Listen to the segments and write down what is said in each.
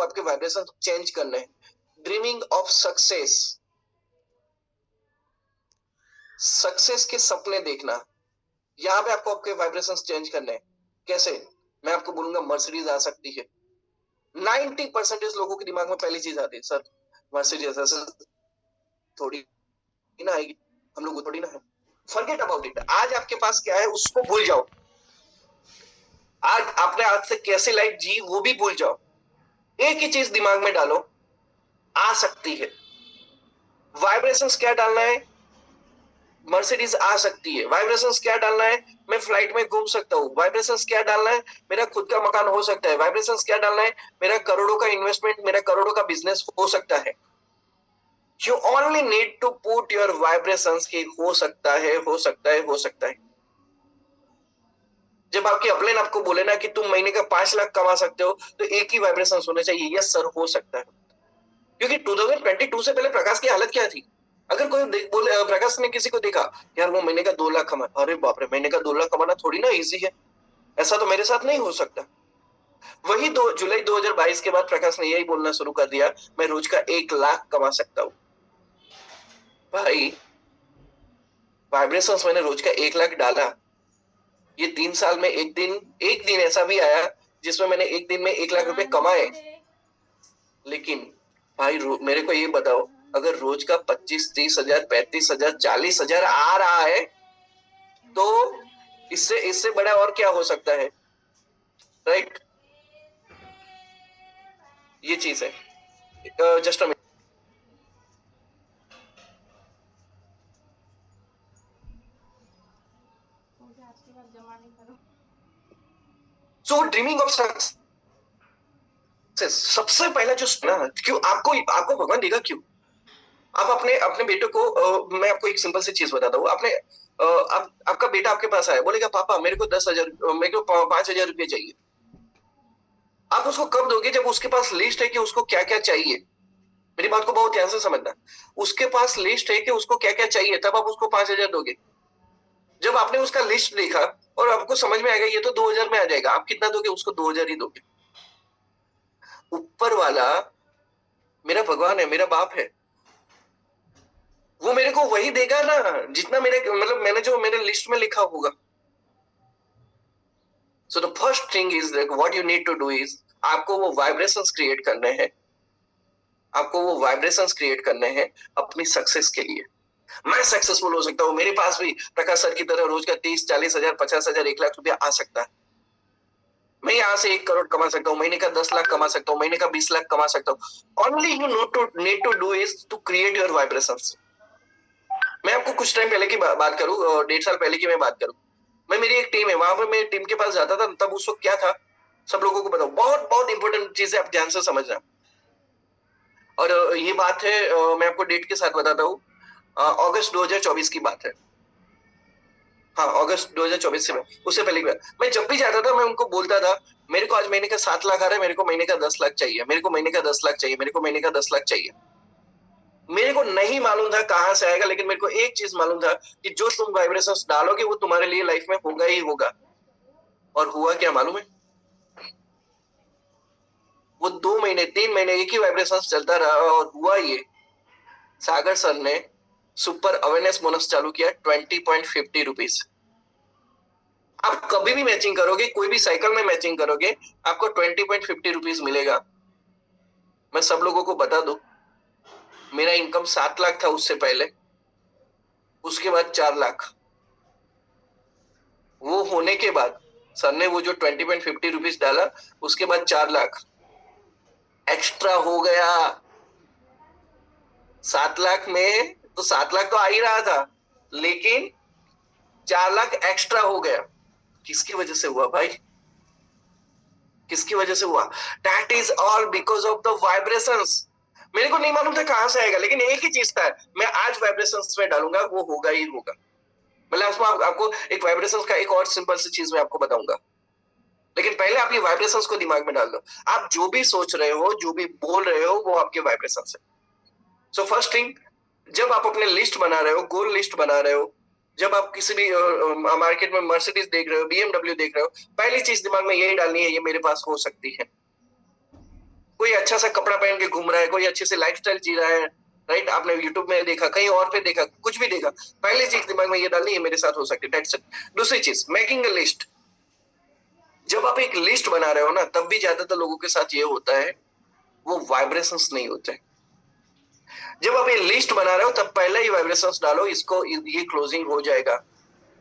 आपके vibration change करने हैं। ड्रीमिंग ऑफ सक्सेस, सक्सेस के सपने देखना, यहाँ पे आपको आपके वाइब्रेशन चेंज करने हैं। कैसे? मैं आपको बोलूंगा मर्सिडीज आ सकती है। 90% लोगों के दिमाग में पहली चीज आती है, सर मर्सिडीज ऐसे थोड़ी ना आएगी, हम लोग थोड़ी ना है। Forget about it. आज आपके पास क्या है उसको भूल जाओ। आज आपने आज से कैसे लाइफ जी वो भी भूल जाओ। एक ही चीज दिमाग में डालो, आ सकती है। वाइब्रेशंस क्या डालना है? मर्सिडीज आ सकती है। वाइब्रेशंस क्या डालना है? मैं फ्लाइट में घूम सकता हूँ। वाइब्रेशंस क्या डालना है? मेरा खुद का मकान हो सकता है। वाइब्रेशंस क्या डालना है? मेरा करोड़ों का इन्वेस्टमेंट, मेरा करोड़ों का बिजनेस हो सकता है। You only need to put your vibrations की हो सकता है, हो सकता है, हो सकता है। जब आपके अपलेन आपको बोले ना कि तुम महीने का 5 लाख कमा सकते हो, तो एक ही वाइब्रेशन होने चाहिए, यस सर हो सकता है। क्योंकि 2022 से पहले प्रकाश की हालत क्या थी? अगर कोई बोले, प्रकाश ने किसी को देखा, यार वो महीने का 2 लाख कमा, अरे बाप रे, महीने का 2 लाख कमाना थोड़ी ना इजी है, ऐसा तो मेरे साथ नहीं हो सकता। वही जुलाई 2022 के बाद प्रकाश ने यही बोलना शुरू कर दिया, मैं रोज का 1 लाख कमा सकता हूँ। भाई वाइब्रेशंस मैंने रोज का 1 लाख डाला। ये 3 साल में एक दिन ऐसा भी आया जिसमें मैंने एक दिन में 1 लाख रुपए कमाए। लेकिन भाई मेरे को ये बताओ, अगर रोज का 25-30 हजार, 35 हजार, 40 हजार आ रहा है, तो इससे इससे बड़ा और क्या हो सकता है? राइट, ये चीज है। Just so dreaming of success, सबसे पहला जो ना, क्यों आपको आपको भगवान देगा क्यों? आप अपने अपने बेटे को मैं आपको एक सिंपल सी चीज बताता हूँ। आपने आपका बेटा आपके पास आया, बोलेगा पापा मेरे को 10 हजार, मेरे को 5 हजार रुपये चाहिए। आप उसको कब दोगे? जब उसके पास लिस्ट है कि उसको क्या क्या चाहिए। मेरी बात को बहुत ध्यान से समझना। उसके पास लिस्ट है कि उसको क्या क्या चाहिए, तब आप उसको 5 हजार दोगे। जब आपने उसका लिस्ट देखा और आपको समझ में आएगा ये तो 2 हजार में आ जाएगा, आप कितना दोगे? उसको 2 हजार ही दोगे। ऊपर वाला मेरा भगवान है, मेरा बाप है, वो मेरे को वही देगा ना जितना मेरे मतलब मैंने जो मेरे लिस्ट में लिखा होगा। So the first thing is what you need to do is, आपको वो वाइब्रेशंस क्रिएट करने हैं। आपको वो वाइब्रेशंस क्रिएट करने हैं अपनी सक्सेस के लिए। मैं सक्सेसफुल हो सकता हूँ, मेरे पास भी प्रकाश सर की तरह रोज का 30-40 हजार, 50 हजार, 1 लाख रुपया आ सकता है। मैं यहाँ से 1 करोड़ कमा सकता हूँ, महीने का 10 लाख कमा सकता हूँ, महीने का 20 लाख कमा सकता हूँ। Only you need to do is to create your vibrations. मैं आपको कुछ टाइम पहले की बात करूँ, 1.5 साल पहले की मैं बात करूँ। मैं मेरी एक टीम है, वहां पर मैं टीम के पास जाता था, तब उस वक्त क्या था सब लोगों को बताओ, बहुत बहुत इंपॉर्टेंट चीज है, आप ध्यान से समझना। और ये बात है, मैं आपको डेट के साथ बताता हूँ, अगस्त 2024 की बात है। हाँ, अगस्त 2024 से उससे पहले की बात। मैं जब भी जाता था मैं उनको बोलता था, मेरे को आज महीने का 7 लाख आ रहा है, मेरे को महीने का 10 लाख चाहिए, मेरे को महीने का 10 लाख चाहिए, मेरे को महीने का 10 लाख चाहिए। मेरे को नहीं मालूम था कहाँ से आएगा, लेकिन मेरे को एक चीज मालूम था कि जो तुम वाइब्रेशंस डालोगे वो तुम्हारे लिए लाइफ में होगा ही होगा। और हुआ क्या मालूम है? वो 2 महीने 3 महीने एक ही वाइब्रेशन चलता रहा और हुआ ये, सागर सर ने सुपर अवेयरनेस बोनस चालू किया 20.50 रुपीज। आप कभी भी मैचिंग करोगे, कोई भी साइकिल में मैचिंग करोगे, आपको 20.50 रुपीज मिलेगा। मैं सब लोगों को बता दूं, मेरा इनकम 7 लाख था उससे पहले, उसके बाद 4 लाख। वो होने के बाद सर ने वो जो 20.50 रुपीज डाला, उसके बाद 4 लाख एक्स्ट्रा हो गया। 7 लाख में तो 7 लाख तो आ ही रहा था, लेकिन 4 लाख एक्स्ट्रा हो गया। किसकी वजह से हुआ भाई? किसकी वजह से हुआ? That is all because of the vibrations. मेरे को नहीं मालूम था कहां से आएगा, लेकिन एक ही चीज था, मैं आज वाइब्रेशंस में डालूंगा, वो होगा ही होगा। मतलब उसमें आपको एक वाइब्रेशंस का एक और सिंपल सी चीज मैं आपको बताऊंगा, लेकिन पहले आप ये वाइब्रेशंस को दिमाग में डाल दो। आप जो भी सोच रहे हो, जो भी बोल रहे हो, वो आपके वाइब्रेशंस है। सो फर्स्ट थिंग, जब आप अपने लिस्ट बना रहे हो, गोल लिस्ट बना रहे हो, जब आप किसी भी मार्केट में मर्सिडीज देख रहे हो, बीएमडब्ल्यू देख रहे हो, पहली चीज दिमाग में यही डालनी है, ये मेरे पास हो सकती है। कोई अच्छा सा कपड़ा पहन के घूम रहा है, कोई अच्छे से लाइफस्टाइल जी रहा है, राइट? आपने यूट्यूब में देखा, कहीं और पे देखा, कुछ भी देखा, पहली चीज दिमाग में ये डालनी है मेरे साथ हो सकती है। दूसरी चीज, मेकिंग अ लिस्ट। जब आप एक लिस्ट बना रहे हो ना, तब भी ज्यादातर लोगों के साथ ये होता है, वो वाइब्रेशंस नहीं होते। जब आप ये लिस्ट बना रहे हो तब पहले ही वाइब्रेशंस डालो, इसको ये क्लोजिंग हो जाएगा,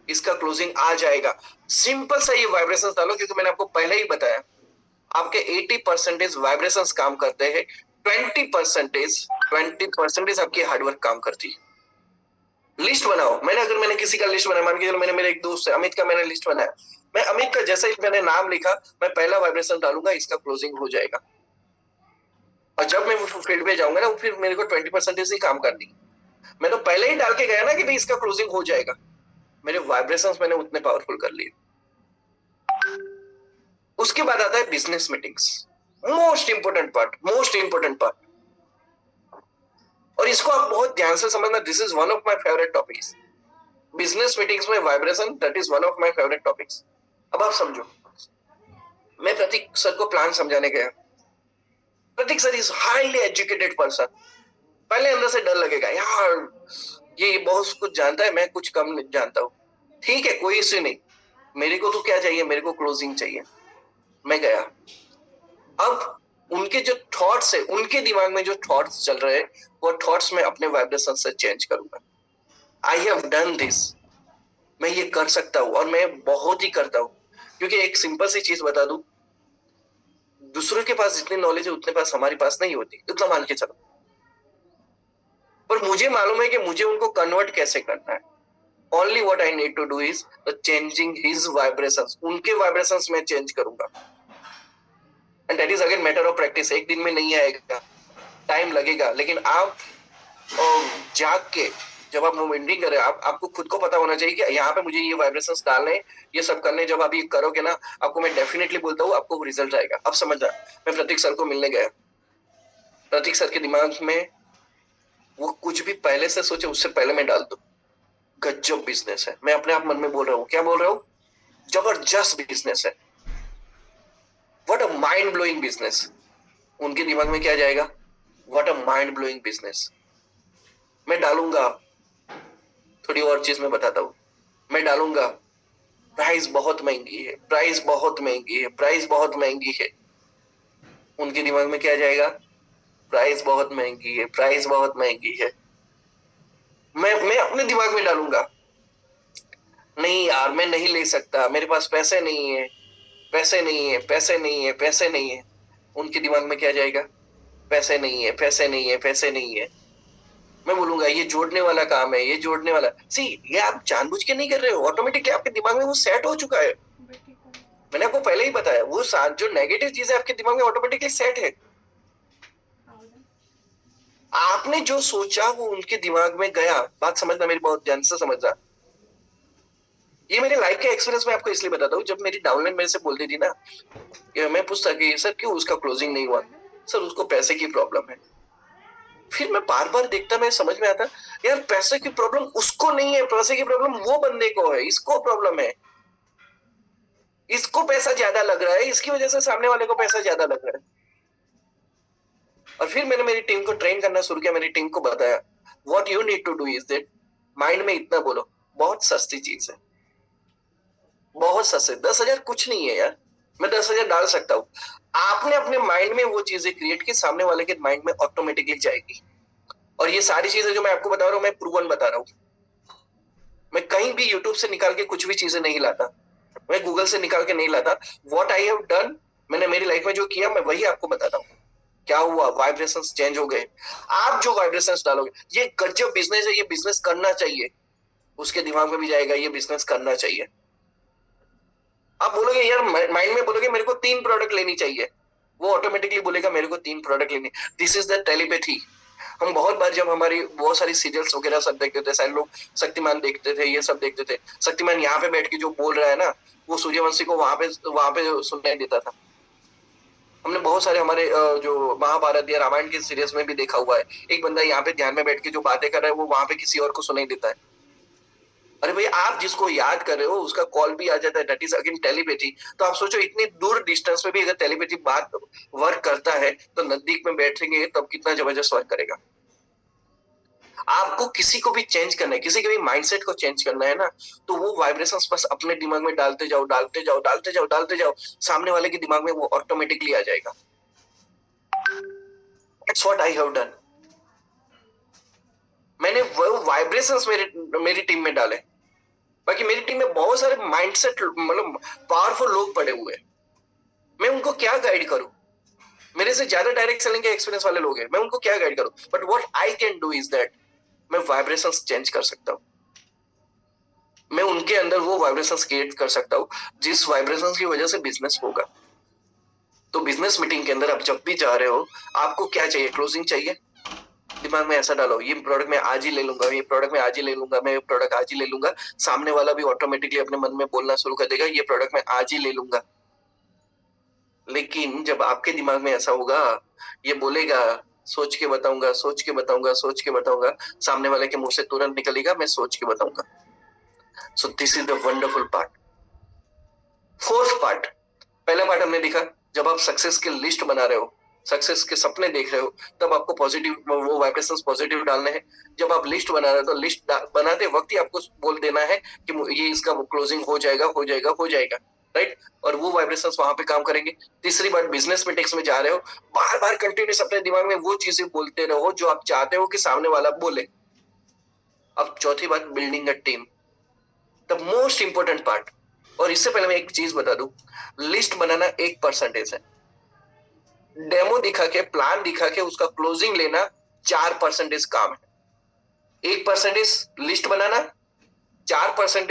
इसका क्लोजिंग आ जाएगा। सिंपल सा ये वाइब्रेशंस डालो, क्योंकि मैंने आपको पहले ही बताया आपके 80% वाइब्रेशंस काम करते हैं, 20% आपकी हार्डवर्क काम करती है। लिस्ट बनाओ। मैंने किसी का लिस्ट बनाया, मान के चलो मैंने मेरे एक दोस्त है अमित का मैंने लिस्ट बनाया, मैं अमित का जैसे ही मैंने नाम लिखा, मैं पहला वाइब्रेशन डालूंगा, इसका क्लोजिंग हो जाएगा। और जब मैं फील्ड पे जाऊंगा ना, फिर मेरे को 20% ही काम करनी है। मैं तो पहले ही डाल के गया ना कि भाई इसका क्लोजिंग हो जाएगा, मेरे वाइब्रेशंस मैंने उतने पावरफुल कर लिए। उसके बाद आता है business meetings, most important part. और इसको आप बहुत ध्यान से समझना, this is one of my favourite topics. Business meetings में vibration, that is one of my favourite topics. अब आप समझो, मैं प्रतीक सर को प्लान समझाने गया। Prateek sir is highly educated person. पहले अंदर से डर लगेगा, यार ये बहुत कुछ जानता है, मैं कुछ कम जानता हूँ। ठीक है, कोई इश्यू नहीं, मेरे को तो क्या चाहिए, मेरे को क्लोजिंग चाहिए। मैं गया। अब उनके जो थॉट्स है, उनके दिमाग में जो थॉट्स चल रहे हैं, वो थॉट्स में अपने वाइब्रेशन से चेंज करूंगा। I have done this. मैं ये कर सकता हूँ, और मैं बहुत ही करता हूँ। क्योंकि एक सिंपल सी चीज बता दूं, दूसरों के पास जितनी नॉलेज है उतने पास हमारे पास नहीं होती, इतना मान के चलो। पर मुझे मालूम है कि मुझे उनको कन्वर्ट कैसे करना है। Only what I need to do is changing his vibrations. उनके वाइब्रेशंस में चेंज करूंगा। And that is again matter of practice. एक दिन में नहीं आएगा, टाइम लगेगा। लेकिन आप जाग के जब आप मूवमेंटिंग कर रहे हो, आपको खुद को पता होना चाहिए कि यहाँ पे मुझे ये वाइब्रेशंस डालने, ये सब करने। जब आप ये करोगे ना, आपको मैं डेफिनेटली बोलता हूँ, आपको रिजल्ट आएगा। अब समझ रहा, मैं प्रतीक सर को मिलने गया। प्रतीक सर के दिमाग में वो कुछ भी पहले से सोचे, उससे पहले मैं डाल दूं। गजब बिजनेस है। मैं अपने आप मन में बोल रहा हूँ, क्या बोल रहा हूँ? जबरदस्त बिजनेस है। What a mind blowing business. उनके दिमाग में क्या जाएगा? What a mind blowing business. मैं डालूंगा। थोड़ी और चीज मैं बताता हूँ। मैं डालूंगा, प्राइस बहुत महंगी है, प्राइस बहुत महंगी है, प्राइस बहुत महंगी है। उनके दिमाग में क्या जाएगा? प्राइस बहुत महंगी है, प्राइस बहुत महंगी है। मैं अपने दिमाग में डालूंगा, नहीं यार मैं नहीं ले सकता, मेरे पास पैसे नहीं है, पैसे नहीं है, पैसे नहीं है, पैसे नहीं है। उनके दिमाग में क्या जाएगा? पैसे नहीं है, पैसे नहीं है, पैसे नहीं है। मैं बोलूंगा ये जोड़ने वाला काम है, ये जोड़ने वाला। सी, ये आप जानबूझ के नहीं कर रहे हो, ऑटोमेटिकली आपके दिमाग में वो सेट हो चुका है। मैंने आपको पहले ही बताया, वो जो नेगेटिव चीज है आपके दिमाग में ऑटोमेटिकली सेट है। आपने जो सोचा वो उनके दिमाग में गया। बात समझना मेरी, बहुत ध्यान से समझना। ये मेरे लाइफ के एक्सपीरियंस में आपको इसलिए बताता हूँ। जब मेरी डाउनलाइन मेरे से बोलती थी ना, मैं पूछता कि सर क्यों उसका क्लोजिंग नहीं हुआ? सर उसको पैसे की प्रॉब्लम है। फिर मैं बार बार देखता, मैं समझ में आता, यार पैसे की प्रॉब्लम उसको नहीं है, पैसे की प्रॉब्लम वो बंदे को है, इसको प्रॉब्लम है। इसको पैसा ज्यादा लग रहा है, इसकी वजह से सामने वाले को पैसा ज्यादा लग रहा है। और फिर मैंने मेरी टीम को ट्रेन करना शुरू किया। मेरी टीम को बताया, what you need to do is that mind में इतना बोलो, बहुत सस्ती चीज है, बहुत सस्ते। 10,000 कुछ नहीं है यार, मैं 10,000 डाल सकता हूँ। आपने अपने माइंड में वो चीजें क्रिएट की, सामने वाले के माइंड में ऑटोमेटिकली जाएगी। और ये सारी चीजें जो मैं आपको बता रहा हूँ, मैं प्रूवन बता रहा हूँ। मैं कहीं भी यूट्यूब से निकाल के कुछ भी चीजें नहीं लाता, मैं गूगल से निकाल के नहीं लाता। व्हाट आई हैव डन, मैंने मेरी लाइफ में जो किया, मैं वही आपको बताता हूँ। क्या हुआ? वाइब्रेशंस चेंज हो गए। आप जो वाइब्रेशंस डालोगे, ये गजब बिजनेस है, ये बिजनेस करना चाहिए। उसके दिमाग में भी जाएगा, ये बिजनेस करना चाहिए। आप बोलोगे यार, माइंड में बोलोगे मेरे को 3 प्रोडक्ट लेनी चाहिए, वो ऑटोमेटिकली बोलेगा मेरे को 3 प्रोडक्ट लेनी। This is the telepathy. हम बहुत बार जब हमारी बहुत सारी सीरियल्स वगैरह सब देखते थे, सारे लोग शक्तिमान देखते थे, ये सब देखते थे। शक्तिमान यहाँ पे बैठ के जो बोल रहा है ना, वो सूर्यवंशी को वहां पे सुनाई देता था। हमने बहुत सारे हमारे जो महाभारत या रामायण के सीरियल्स में भी देखा हुआ है, एक बंदा यहाँ पे ध्यान में बैठ के जो बातें कर रहा है, वो वहां पे किसी और को सुनाई देता है। अरे भाई, आप जिसको याद कर रहे हो उसका कॉल भी आ जाता है, दैट इज अगेन टेलीपैथी। तो आप सोचो, इतनी दूर डिस्टेंस में भी अगर टेलीपैथी बात वर्क करता है तो नजदीक में बैठेंगे तब कितना जबरदस्त वर्क करेगा। आपको किसी को भी चेंज करना है, किसी के भी माइंडसेट को चेंज करना है ना, तो वो वाइब्रेशंस बस अपने दिमाग में डालते जाओ, डालते जाओ, डालते जाओ, डालते जाओ, सामने वाले के दिमाग में वो ऑटोमेटिकली आ जाएगा। That's what I have done. मैंने वो वाइब्रेशंस मेरी टीम में डाले। बाकी मेरी टीम में बहुत सारे माइंडसेट, मतलब पावरफुल लोग पड़े हुए हैं। मैं उनको क्या गाइड करूं? मेरे से ज्यादा डायरेक्ट सेलिंग के एक्सपीरियंस वाले लोग हैं, मैं उनको क्या गाइड करूं? But what I can do is that मैं वाइब्रेशंस चेंज कर सकता हूं। मैं उनके अंदर वो वाइब्रेशंस क्रिएट कर सकता हूं जिस वाइब्रेशंस की वजह से बिजनेस होगा। तो बिजनेस मीटिंग के अंदर आप जब भी जा रहे हो, आपको क्या चाहिए? क्लोजिंग चाहिए? दिमाग में ऐसा डालो, ये प्रोडक्ट मैं आज ही ले लूंगा, ये प्रोडक्ट मैं आज ही ले लूंगा, मैं ये प्रोडक्ट आज ही ले लूंगा। सामने वाला भी ऑटोमेटिकली अपने मन में बोलना शुरू कर देगा, ये प्रोडक्ट मैं आज ही ले लूंगा। लेकिन जब आपके दिमाग में ऐसा होगा, ये बोलेगा सोच के बताऊंगा, सोच के बताऊंगा, सोच के बताऊंगा, सामने वाले के मुंह से तुरंत निकलेगा मैं सोच के बताऊंगा। So this is the wonderful part. Fourth part, पहला पार्ट हमने देखा, जब आप सक्सेस की लिस्ट बना रहे हो, सक्सेस के सपने देख रहे हो, तब आपको पॉजिटिव वो वाइब्रेशंस पॉजिटिव डालने हैं। जब आप लिस्ट बना रहे हो तो लिस्ट बनाते वक्त ही आपको बोल देना है कि ये इसका क्लोजिंग हो जाएगा, हो जाएगा, हो जाएगा, राइट। और वो वाइब्रेशंस वहां पे काम करेंगे। तीसरी बात, बिजनेस मीटिंग्स में जा रहे हो, बार बार कंटिन्यूस अपने दिमाग में वो चीजें बोलते रहो जो आप चाहते हो कि सामने वाला बोले। अब चौथी बात, building a team, the most important part. और इससे पहले मैं एक चीज बता दूं, लिस्ट बनाना 1% है, डेमो दिखा के, प्लान दिखा के उसका क्लोजिंग लेना 4% काम है। 1% लिस्ट बनाना, 4%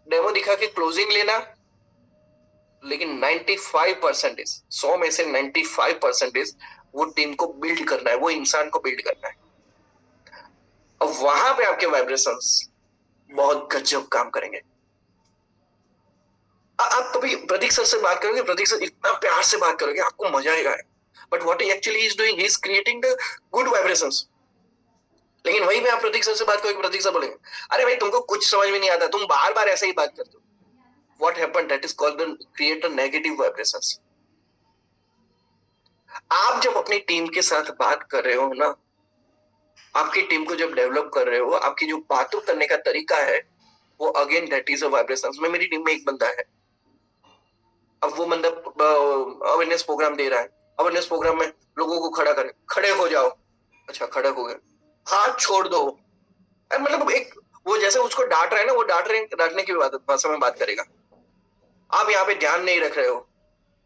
डेमो दिखा के क्लोजिंग लेना। लेकिन 95%, 100 में से 95% वो टीम को बिल्ड करना है, वो इंसान को बिल्ड करना है। अब वहां पे आपके वाइब्रेशंस बहुत गजब काम करेंगे। आप कभी प्रतीक सर से बात करोगे, प्रतीक सर इतना प्यार से बात करोगे, आपको मजा आएगा। But what he actually is doing, he is creating the good vibrations. लेकिन वही मैं आप प्रतीक सर से बात करोगे, प्रतीक सर बोलेंगे अरे भाई तुमको कुछ समझ में नहीं आता, तुम बार बार ऐसे ही बात करते हो। What happened, that is called the create a negative vibrations. आप जब अपनी टीम के साथ बात कर रहे हो ना, आपकी टीम को जब डेवलप कर रहे हो, आपकी जो बातों करने का तरीका है वो again that is a vibrations. में मेरी टीम में एक बंदा है, अब वो बंदा अवेयरनेस प्रोग्राम दे रहा है। अवेयरनेस प्रोग्राम में लोगों को खड़ा करे, खड़े हो जाओ। अच्छा, खड़े हो गए, हाथ छोड़ दो। मतलब एक, वो जैसे उसको डांट रहे हैं ना, वो डांटने की भाषा में बात करेगा। आप यहाँ पे ध्यान नहीं रख रहे हो,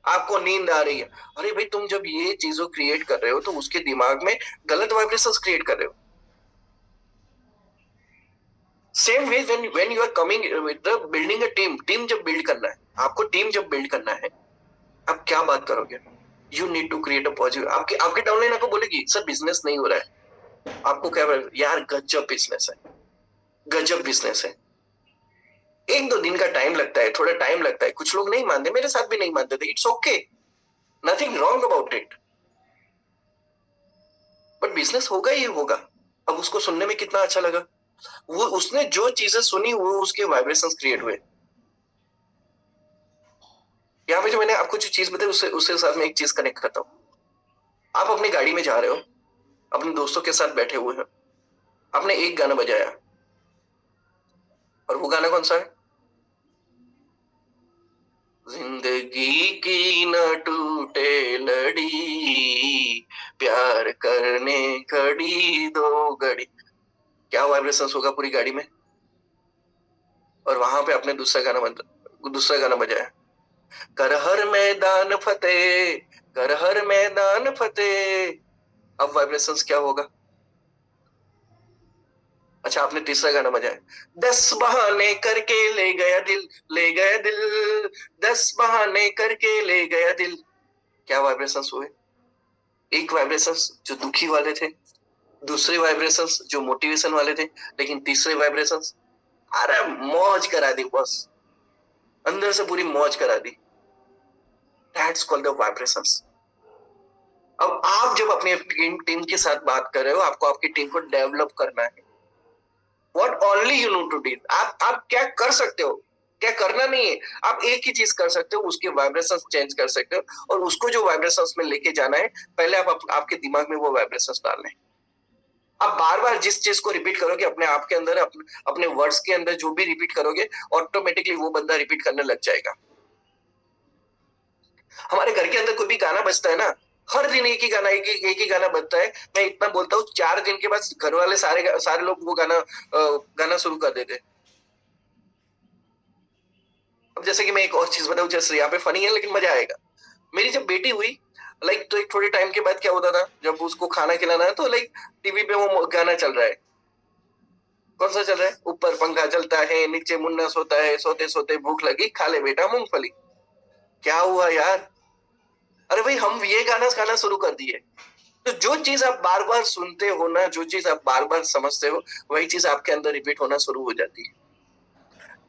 आपको नींद आ रही है। अरे भाई, तुम जब ये चीजों क्रिएट कर रहे हो तो उसके दिमाग में गलत वाइब्रेशंस क्रिएट कर रहे हो। Same way when you are coming with the building a team जब बिल्ड करना है, आपको टीम जब बिल्ड करना है, आप क्या बात करोगे? You need to create a positive. आपके आपके डाउनलाइन आपको बोलेगी सर बिजनेस नहीं हो रहा है। आपको क्या बोले, यार गजब बिजनेस है, गजब बिजनेस है। 1-2 दिन का टाइम लगता है, थोड़ा टाइम लगता है, कुछ लोग नहीं मानते, मेरे साथ भी नहीं मानते थे, it's okay, nothing wrong about it. But business होगा ही होगा। अब उसको सुनने में कितना अच्छा लगा, वो उसने जो चीजें सुनी वो उसके वाइब्रेशंस क्रिएट हुए। यहाँ पे जो मैंने आपको जो चीज बताई उससे उसके साथ मैं एक चीज कनेक्ट करता हूँ। आप अपनी गाड़ी में जा रहे हो, अपने दोस्तों के साथ बैठे हुए हैं, आपने एक गाना बजाया, और वो गाना कौन सा है? जिंदगी की न टूटे लड़ी, प्यार करने खड़ी दो घड़ी। क्या वाइब्रेशंस होगा पूरी गाड़ी में। और वहां पे आपने दूसरा गाना बजाया, कर हर मैदान फतेह, कर हर मैदान फतेह। अब वाइब्रेशंस क्या होगा? अच्छा, आपने तीसरा गाना बजाया, 10 बहाने करके ले गया दिल, ले गया दिल, 10 बहाने करके ले गया दिल। क्या वाइब्रेशंस हुए? एक वाइब्रेशंस जो दुखी वाले थे, दूसरे वाइब्रेशंस जो मोटिवेशन वाले थे, लेकिन तीसरे वाइब्रेशंस, अरे मौज करा दी बस, अंदर से पूरी मौज करा दी। That's called the vibrations. अब आप जब अपने टीम के साथ बात कर रहे हो, आपको आपकी टीम को डेवलप करना है। What only you need to do, आप क्या कर सकते हो, क्या करना नहीं है, आप एक ही चीज कर सकते हो, उसके वाइब्रेशंस चेंज कर सकते हो, और उसको जो वाइब्रेशंस में लेके जाना है, पहले आपके दिमाग में वो वाइब्रेशंस डालने हैं। आप बार बार जिस चीज को रिपीट करोगे अपने आप के अंदर, अपने वर्ड्स के अंदर जो भी रिपीट करोगे, ऑटोमेटिकली वो बंदा रिपीट करने लग जाएगा। हमारे घर के अंदर कोई भी गाना बजता है ना, हर दिन एक ही गाना, एक ही गाना बजता है। मैं इतना बोलता हूँ, 4 दिन के बाद घर वाले सारे लोग वो गाना शुरू कर देते हैं। अब जैसे कि मैं एक और चीज बताऊं, जैसे यहाँ पे फनी है लेकिन मजा आएगा। मेरी जब बेटी हुई, तो एक थोड़े टाइम के बाद क्या होता था, जब उसको खाना खिलाना है तो टीवी पे वो गाना चल रहा है। कौन सा चल रहा है? ऊपर पंखा चलता है, नीचे मुन्ना सोता है, सोते सोते भूख लगी, खा ले बेटा मूंगफली। क्या हुआ यार? अरे भाई, हम ये गाना गाना शुरू कर दिए। तो जो चीज आप बार बार सुनते हो ना, जो चीज आप बार बार समझते हो, वही चीज आपके अंदर रिपीट होना शुरू हो जाती है।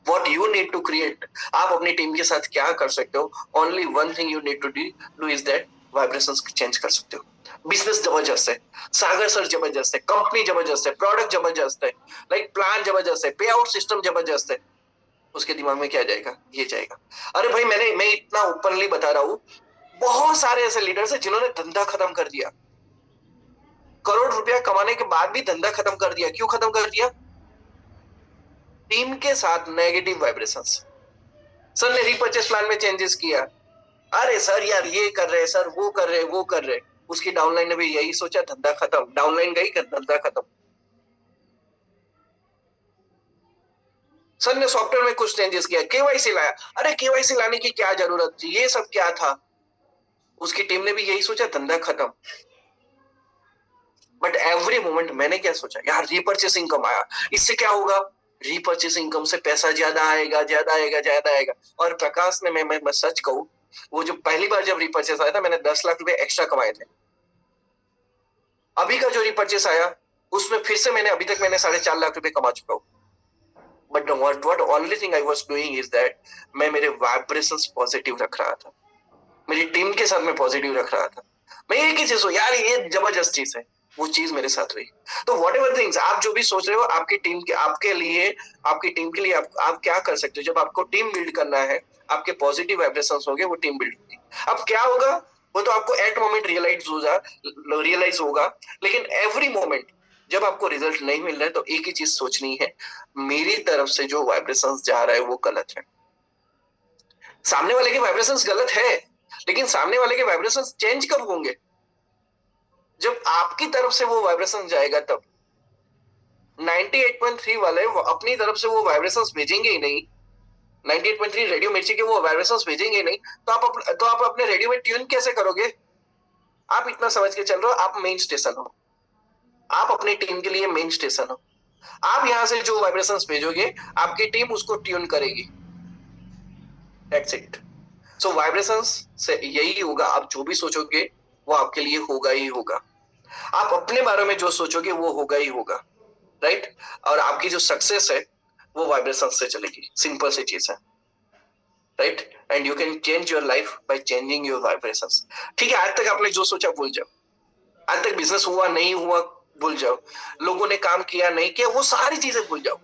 What you need to create, आप अपनी टीम के साथ क्या कर सकते हो? Only one thing you need to do is that vibrations change कर सकते हो। बिजनेस जबरदस्त है, सागर सर जबरदस्त है, कंपनी जबरदस्त है, प्रोडक्ट जबरदस्त है, प्लान जबरदस्त है, पे आउट सिस्टम जबरदस्त है। उसके दिमाग में क्या जाएगा? ये जाएगा। अरे भाई, मैं इतना ओपनली बता रहा हूँ, बहुत सारे ऐसे लीडर्स हैं जिन्होंने धंधा खत्म कर दिया, करोड़ रुपया कमाने के बाद भी धंधा खत्म कर दिया। क्यों खत्म कर दिया? टीम के साथ नेगेटिव वाइब्रेशंस। सर ने रीपर्चेस प्लान में चेंजेस किया, अरे सर यार ये कर रहे, सर वो कर रहे, वो कर रहे। उसकी डाउनलाइन ने भी यही सोचा, धंधा खत्म, डाउनलाइन गई, धंधा खत्म। सर ने सॉफ्टवेयर में कुछ चेंजेस किया, केवाईसी लाया, अरे केवाईसी लाने की क्या जरूरत थी, ये सब क्या था? उसकी टीम ने भी यही सोचा, धंधा खत्म। बट एवरी मोमेंट मैंने क्या सोचा, यार रीपर्चेस इनकम आया, इससे क्या होगा? रीपर्चेस इनकम से पैसा ज्यादा आएगा, ज्यादा आएगा, ज्यादा आएगा। और प्रकाश ने, मैं सच कहूं, वो जो पहली बार जब रीपर्चेस आया था, मैंने 10 लाख रुपए एक्स्ट्रा कमाए थे। अभी का जो रीपर्चेस आया, उसमें फिर से अभी तक मैंने 4.5 लाख रुपए कमा चुका हूँ। But what only thing I was doing is that मैं मेरे वाइब्रेशंस पॉजिटिव रख रहा था, मेरी टीम के साथ मैं पॉजिटिव रख रहा था। मैं एक ही चीज हूँ यार, ये जबरदस्त चीज है, वो चीज मेरे साथ हुई। तो वॉट एवर थिंग्स आप जो भी सोच रहे हो, आपकी टीम के आपकी टीम के लिए आप क्या कर सकते हो? जब आपको टीम बिल्ड करना है, आपके पॉजिटिव वाइब्रेशंस होंगे, वो टीम बिल्ड होगी। अब क्या होगा, वो तो आपको एट मोमेंट रियलाइज होगा, लेकिन एवरी मोमेंट जब आपको रिजल्ट नहीं मिल रहा है, तो एक ही चीज सोचनी है, मेरी तरफ से जो वाइब्रेशंस जा रहा है वो गलत है। सामने वाले के वाइब्रेशंस गलत है, लेकिन सामने वाले के वाइब्रेशंस चेंज कब होंगे? जब आपकी तरफ से वो वाइब्रेशन जाएगा तब। 98.3 वाले अपनी तरफ से वो वाइब्रेशंस भेजेंगे ही नहीं, 98.3 रेडियो मिर्ची के वो वाइब्रेशंस भेजेंगे ही नहीं, तो आप अपने रेडियो में ट्यून कैसे करोगे? आप इतना समझ के चल रहे हो, आप मेन स्टेशन हो, आप अपनी टीम के लिए मेन स्टेशन हो। आप यहां से जो वाइब्रेशंस भेजोगे, आपकी टीम उसको ट्यून करेगी। That's it. सो वाइब्रेशंस से यही होगा, आप जो भी सोचोगे वो आपके लिए होगा ही होगा। आप अपने बारे में जो सोचोगे वो होगा ही होगा, राइट? और आपकी जो सक्सेस है वो वाइब्रेशन से चलेगी, सिंपल सी चीज है, right? And you can change your life by changing your vibrations. ठीक है, आज तक आपने जो सोचा भूल जाओ, आज तक बिजनेस हुआ नहीं हुआ भूल जाओ, लोगों ने काम किया नहीं किया, वो सारी चीजें भूल जाओ।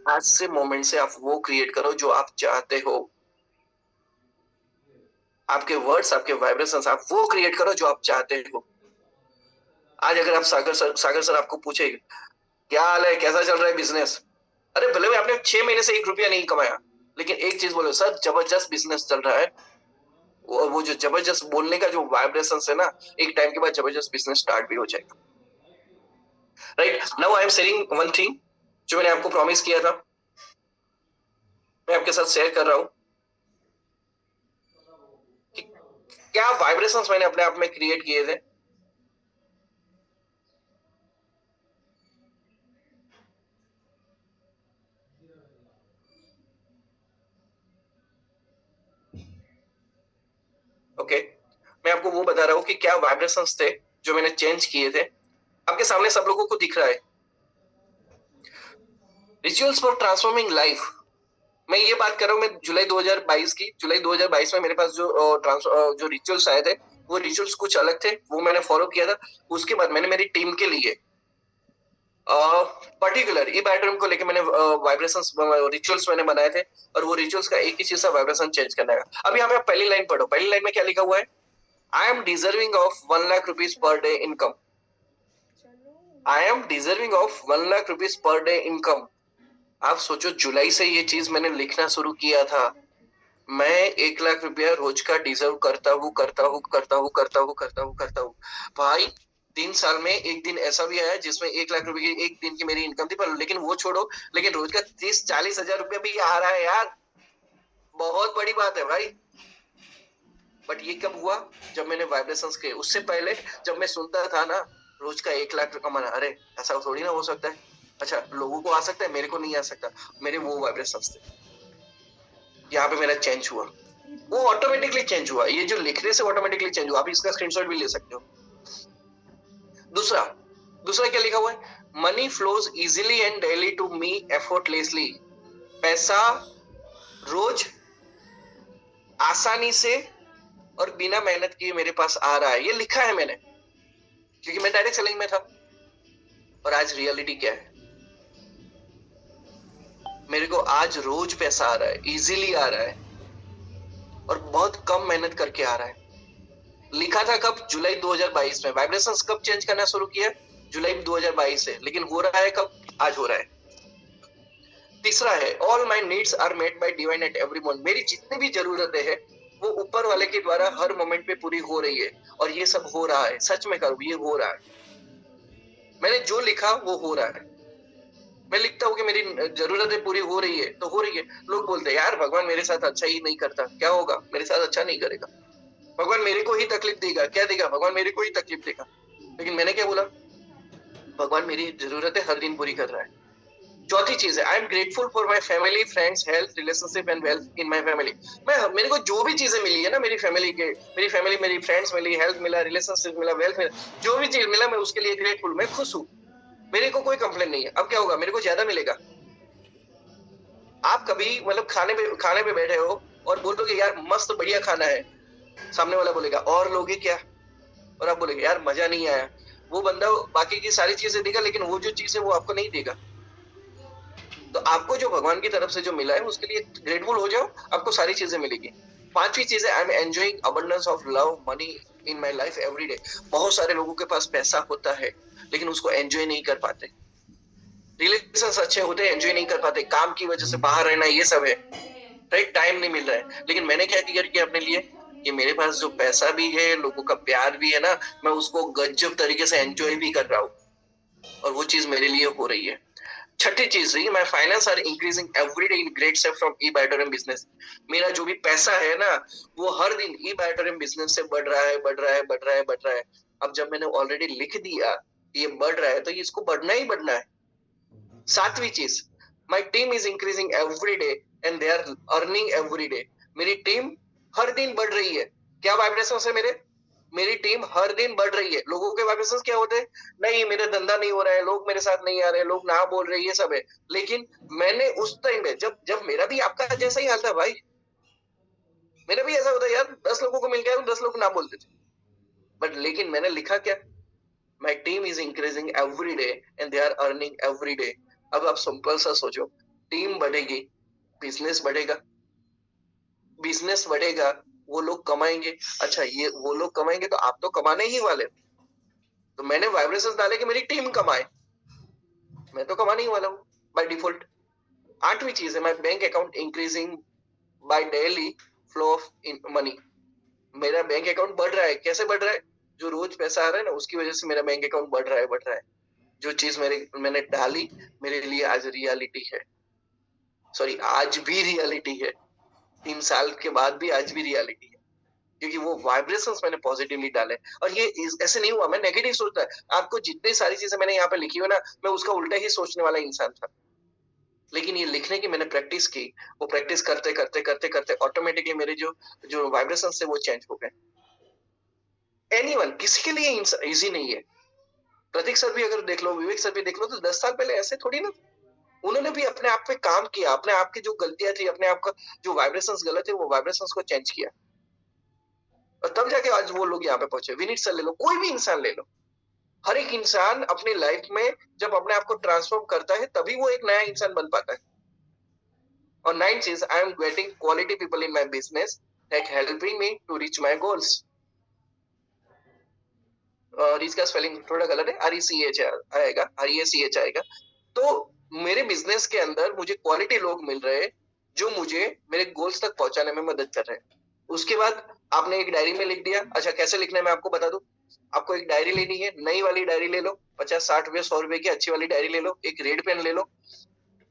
आज से मोमेंट से आप वो क्रिएट करो जो आप चाहते हो। आपके वर्ड्स, आपके वाइब्रेशंस, आप वो क्रिएट करो जो आप चाहते हो। आज अगर आप सागर सर आपको पूछे क्या हाल है, कैसा चल रहा है बिजनेस, अरे भले में आपने 6 महीने से 1 रुपया नहीं कमाया, लेकिन एक चीज बोलो, सर जबरदस्त बिजनेस चल रहा है। वो जो जबरदस्त बोलने का जो वाइब्रेशन है ना, एक टाइम के बाद जबरदस्त बिजनेस स्टार्ट भी हो जाएगा, right? Now I am sharing one thing, जो मैंने आपको प्रॉमिस किया था, मैं आपके साथ शेयर कर रहा हूं कि क्या वाइब्रेशंस मैंने अपने आप में क्रिएट किए थे। ओके, मैं आपको वो बता रहा हूँ कि क्या वाइब्रेशंस थे जो मैंने चेंज किए थे। आपके सामने सब लोगों को दिख रहा है, रिचुअल्स फॉर ट्रांसफॉर्मिंग लाइफ। मैं ये बात कर रहा हूँ, मैं जुलाई 2022 की, जुलाई 2022 में मेरे पास जो रिचुअल्स आए थे, वो रिचुअल्स कुछ अलग थे, वो मैंने फॉलो किया था। उसके बाद मैंने मेरी टीम के लिए पर्टिकुलर ई बैटरम को लेके मैंने वाइब्रेशंस रिचुअल्स मैंने बनाए थे, और वो रिचुअल्स का एक ही चीज था, वाइब्रेशन चेंज करना है। अब यहाँ पे आप पहली लाइन पढ़ो, पहली लाइन में क्या लिखा हुआ है? I am deserving of 1 lakh rupees per day income. I am deserving of 1 lakh rupees per day income. आप सोचो, जुलाई से ये चीज मैंने लिखना शुरू किया था। मैं 1 लाख रुपया रोज का डिजर्व करता हूँ, करता हूँ, करता हूँ, करता हूँ, करता हूँ, करता हूँ। भाई 3 साल में एक दिन ऐसा भी आया जिसमें 1 लाख रुपए की एक दिन की मेरी इनकम थी, पर लेकिन वो छोड़ो, लेकिन रोज का 30-40 हजार रुपया भी आ रहा है यार, बहुत बड़ी बात है भाई। बट ये कब हुआ? जब मैंने वाइब्रेशंस के, उससे पहले जब मैं सुनता था ना रोज का 1 लाख कमाना, अरे ऐसा थोड़ी ना हो सकता है। अच्छा, लोगों को आ सकता है, मेरे को नहीं आ सकता। मेरे वो वाइब्रेशंस थे। यहाँ पे मेरा चेंज हुआ, वो ऑटोमेटिकली चेंज हुआ। ये जो लिखने से ऑटोमेटिकली चेंज हुआ। आप इसका स्क्रीनशॉट भी ले सकते हो। दूसरा दूसरा क्या लिखा हुआ है? Money flows easily and daily to me effortlessly. पैसा रोज आसानी से और बिना मेहनत किए मेरे पास आ रहा है। ये लिखा है मैंने, क्योंकि मैं डायरेक्ट सेलिंग में था। और आज रियलिटी क्या है? मेरे को आज रोज पैसा आ रहा है, इजीली आ रहा है, और बहुत कम मेहनत करके आ रहा है। लिखा था कब? जुलाई 2022 में। वाइब्रेशंस कब चेंज करना शुरू किया? जुलाई 2022 से। लेकिन हो रहा है कब? आज हो रहा है। तीसरा है, all my needs are met by divine at every moment. मेरी जितनी भी जरूरतें हैं वो ऊपर वाले के द्वारा हर मोमेंट पे पूरी हो रही है, और ये सब हो रहा है। सच में करूँ, ये हो रहा है। मैंने जो लिखा वो हो रहा है। मैं लिखता हूँ कि मेरी जरूरतें पूरी हो रही है, तो हो रही है। लोग बोलते हैं यार भगवान मेरे साथ अच्छा ही नहीं करता, क्या होगा? मेरे साथ अच्छा नहीं करेगा, भगवान मेरे को ही तकलीफ देगा। क्या देगा? भगवान मेरे को ही तकलीफ देगा। लेकिन मैंने क्या बोला? भगवान मेरी जरूरतें हर दिन पूरी कर रहा है। चौथी चीज है, I am grateful for my family, friends, health, relationship and wealth in my family. मैं, मेरे को जो भी चीजें मिली है ना मेरी फैमिली के, मेरी फैमिली, मेरी फ्रेंड्स मिली, हेल्थ मिला, रिलेशनशिप मिला, वेल्थ मिला, जो भी चीज मिला मैं उसके लिए ग्रेटफुल, मैं खुश हूँ। मेरे को कोई कंप्लेन नहीं है। अब क्या होगा? मेरे को ज्यादा मिलेगा। आप कभी मतलब खाने पे बैठे हो और बोलोगे यार मस्त बढ़िया खाना है, सामने वाला बोलेगा और लोगे क्या? और आप बोलेगे यार मजा नहीं आया। वो बंदा बाकी की सारी चीजें देगा, लेकिन वो जो चीज है वो आपको नहीं देगा। तो आपको जो भगवान की तरफ से जो मिला है उसके लिए ग्रेटफुल हो जाओ, आपको सारी चीजें मिलेगी। पांचवी चीज है, I am enjoying abundance of love money in my life every day. बहुत सारे लोगों के पास पैसा होता है लेकिन उसको एंजॉय नहीं कर पाते। रिलेशंस अच्छे होते हैं, एंजॉय नहीं कर पाते, काम की वजह से बाहर रहना, ये सब है, राइट? टाइम नहीं मिल रहा है। लेकिन मैंने क्या किया अपने लिए कि मेरे पास जो पैसा भी है, लोगों का प्यार भी है ना, मैं उसको गजब तरीके से एंजॉय भी कर रहा हूँ, और वो चीज मेरे लिए हो रही है। छठी चीज रही, my finance are increasing every day in great step from e Biotorium business. मेरा जो भी पैसा है ना वो हर दिन ई बायोटोरियम बिजनेस से बढ़ रहा है, बढ़ रहा है, बढ़ रहा है, बढ़ रहा है। अब जब मैंने ऑलरेडी लिख दिया ये बढ़ रहा है, तो ये इसको बढ़ना ही बढ़ना है। सातवीं चीज, my team is increasing every day and they are earning every day. मेरी टीम हर दिन बढ़ रही है। क्या वाइब्रेशन है मेरे? मेरी टीम हर दिन बढ़ रही है। लोगों के वाइब्रेशन क्या होते हैं? नहीं मेरा धंधा नहीं हो रहा है, लोग मेरे साथ नहीं आ रहे, लोग ना बोल रहे, ये सब है। लेकिन मैंने उस टाइम में जब जब मेरा भी आपका जैसा ही हाल था भाई, मेरा भी ऐसा होता यार, 10 लोगों को मिल गया, 10 लोग ना बोलते थे। बट लेकिन मैंने लिखा क्या? My team is increasing every day and they are earning every day. अब आप सिंपल सा सोचो, टीम बढ़ेगी, बिजनेस बढ़ेगा, बिजनेस बढ़ेगा, वो लोग कमाएंगे। अच्छा, ये वो लोग कमाएंगे तो आप तो कमाने ही वाले। तो मैंने वाइब्रेशंस डाले कि मेरी टीम कमाए, मैं तो कमाने ही वाला हूँ बाय डिफॉल्ट। आठवीं चीज है, my bank account increasing by daily flow of money. मेरा बैंक अकाउंट बढ़ रहा है। कैसे बढ़ रहा है? जो रोज पैसा आ रहा है ना उसकी वजह से मेरा बैंक अकाउंट बढ़ रहा है, बढ़ रहा है। जो चीज मैंने डाली मेरे लिए आज रियलिटी है। सॉरी, आज भी रियलिटी है। 3 साल के बाद भी आज भी रियलिटी है, क्योंकि वो वाइब्रेशंस मैंने पॉजिटिवली डाले। और ये ऐसे नहीं हुआ मैं नेगेटिव सोचता है। आपको जितनी सारी चीजें मैंने यहाँ पे लिखी हुई ना, मैं उसका उल्टा ही सोचने वाला इंसान था। लेकिन ये लिखने की मैंने प्रैक्टिस की, वो प्रैक्टिस करते करते करते करते ऑटोमेटिकली मेरे जो जो वाइब्रेशन है वो चेंज हो गए। एनीवन, किसी के लिए इजी नहीं है। प्रतीक सर भी अगर देख लो, विवेक सर भी देख लो, तो 10 साल पहले ऐसे थोड़ी ना। उन्होंने भी अपने आप पे काम किया, अपने आप की जो गलतियां थी, अपने आप का जो वाइब्रेशंस गलत थे, वो वाइब्रेशंस को चेंज किया, और तब जाके आज वो लोग यहाँ पे पहुंचे। विनीत सर ले लो, कोई भी इंसान ले लो, हर एक इंसान अपनी लाइफ में जब अपने आप को ट्रांसफॉर्म करता है तभी वो एक नया इंसान बन पाता है। और 9th चीज, I am getting quality people in my business like helping me to reach my goals. Reach का स्पेलिंग थोड़ा गलत है, RECH आएगा, REACH आएगा। तो मेरे बिजनेस के अंदर मुझे क्वालिटी लोग मिल रहे हैं जो मुझे मेरे गोल्स तक पहुंचाने में मदद कर रहे हैं। उसके बाद आपने एक डायरी में लिख दिया। अच्छा, कैसे लिखना है मैं आपको बता दूं। आपको एक डायरी लेनी है, नई वाली डायरी ले लो, 50-60 रुपए 100 रुपए की अच्छी वाली डायरी ले लो, एक रेड पेन ले लो।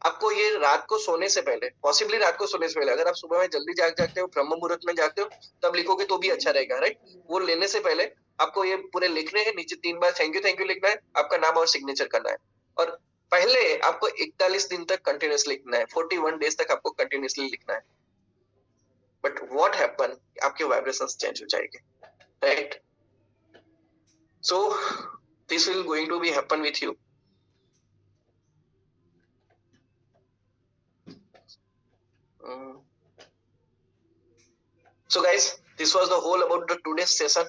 आपको ये रात को सोने से पहले, पॉसिबली रात को सोने से पहले, अगर आप सुबह में जल्दी जागते हो, ब्रह्म मुहूर्त में जागते हो, तब लिखोगे तो भी अच्छा रहेगा, राइट। वो लेने से पहले आपको ये पूरे लिखने हैं, नीचे 3 बार थैंक यू लिखना है, आपका नाम और सिग्नेचर करना है। और पहले आपको 41 दिन तक कंटिन्यूअसली लिखना है, 41 डेज तक आपको कंटिन्यूअसली लिखना है। बट व्हाट हैपन, आपके वाइब्रेशंस चेंज हो जाएंगे, right. So this will going to be happen with you. So guys, this was the whole about the today's session.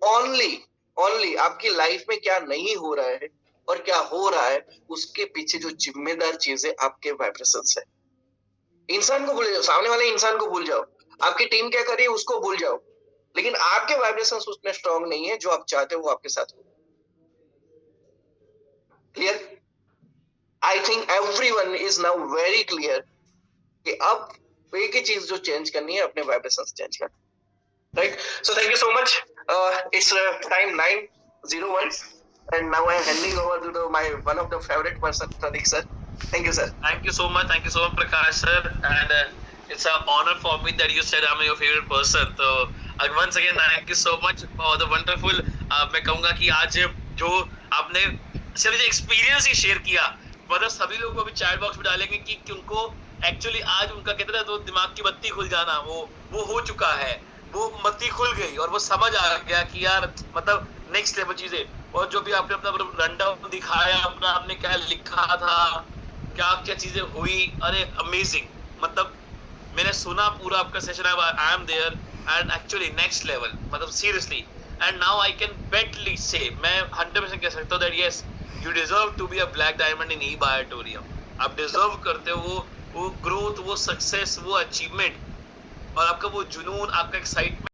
Only आपकी लाइफ में क्या नहीं हो रहा है और क्या हो रहा है, उसके पीछे जो जिम्मेदार चीजें आपके वाइब्रेशंस है। इंसान को भूल जाओ, सामने वाले इंसान को भूल जाओ, आपकी टीम क्या कर रही है उसको भूल जाओ, लेकिन आपके वाइब्रेशंस उतने स्ट्रांग नहीं है जो आप चाहते हो वो आपके साथ हो। Clear? I think everyone is now very clear कि अब एक ही चीज जो चेंज करनी है, अपने वाइब्रेशंस चेंज करना, right. So thank you so much. It's time 9:01 and now I am handing over to my one of the favorite person, Pratik sir. Thank you, sir. Thank you so much, Prakash sir, and it's an honor for me that you said I'm your favorite person. So once again thank you so much for the wonderful मैं कहूँगा कि आज जो आपने सिर्फ जो experience ही share किया, मतलब सभी लोगों को अभी चैट बॉक्स में डालेंगे कि उनको एक्चुअली आज उनका कहते हैं तो दिमाग की बत्ती खुल जाना, वो हो चुका है, वो बत्ती खुल गई और वो समझ आ गया कि यार मतलब नेक्स्ट लेवल चीजें। और जो भी आपने अपना रनडाउन दिखाया, अपना आपने क्या लिखा था, क्या क्या चीजें हुई, अरे अमेजिंग। मतलब मैंने सुना पूरा आपका session, I am there and actually next level, मतलब seriously. And now I can boldly say, मैं 100% कह सकता हूँ that yes you deserve to be a black diamond in e Biotorium. आप डिजर्व करते हो वो ग्रोथ, वो सक्सेस, वो अचीवमेंट, और आपका वो जुनून, आपका एक्साइटमेंट।